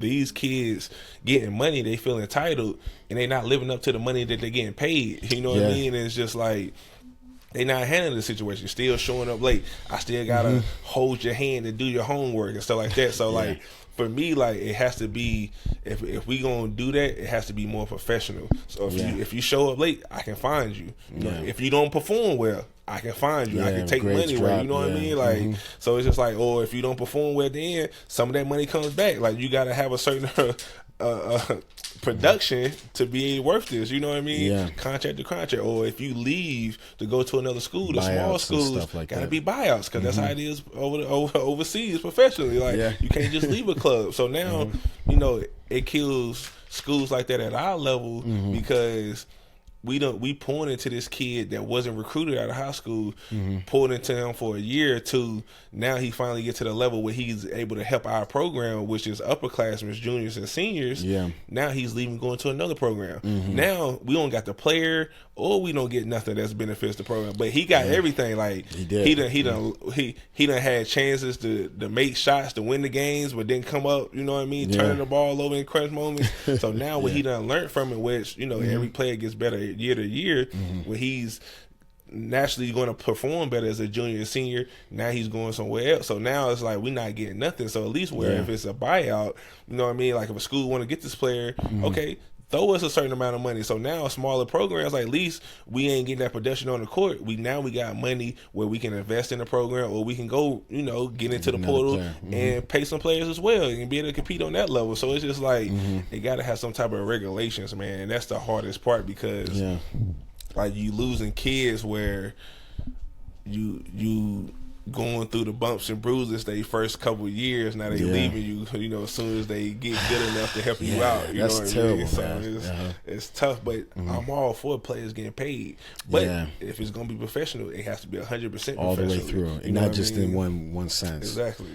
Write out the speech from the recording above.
these kids getting money, they feel entitled, and they not living up to the money that they're getting paid. You know what I mean? And it's just like they not handling the situation, still showing up late. I still gotta hold your hand and do your homework and stuff like that. So like for me, like it has to be, if we gonna do that, it has to be more professional. So if you show up late, I can find you. You know, if you don't perform well, I can find you. I can take money away. You know what I mean? Like so it's just like, or if you don't perform well at the end, some of that money comes back. Like you gotta have a certain production to be worth this, you know what I mean? Contract to contract, or if you leave to go to another school, the small schools like gotta be buyouts, because that's how it is overseas professionally. Like you can't just leave a club. So now you know it kills schools like that at our level because we poured into this kid that wasn't recruited out of high school, poured into him for a year or two. Now he finally gets to the level where he's able to help our program, which is upperclassmen, juniors and seniors. Now he's leaving, going to another program. Now we don't got the player, or we don't get nothing that's benefits the program. But he got everything. Like he done had chances to make shots to win the games, but didn't come up. You know what I mean? Turning the ball over in crunch moments. So now what he done learned from it, which you know every player gets better year to year, when he's naturally going to perform better as a junior and senior. Now he's going somewhere else. So now it's like we're not getting nothing. So at least where if it's a buyout, you know what I mean? Like if a school want to get this player, okay, throw us a certain amount of money. So now smaller programs, like at least we ain't getting that production on the court. We got money where we can invest in the program, or we can go, you know, get into the portal and pay some players as well and be able to compete on that level. So it's just like they got to have some type of regulations, man. And that's the hardest part, because like you losing kids where you going through the bumps and bruises they first couple of years. Now they leaving you, you know, as soon as they get good enough to help you out. You know what I mean? So it's tough, but I'm all for players getting paid. But if it's gonna be professional, it has to be 100% professional all the way through, and not just in one sense. Exactly.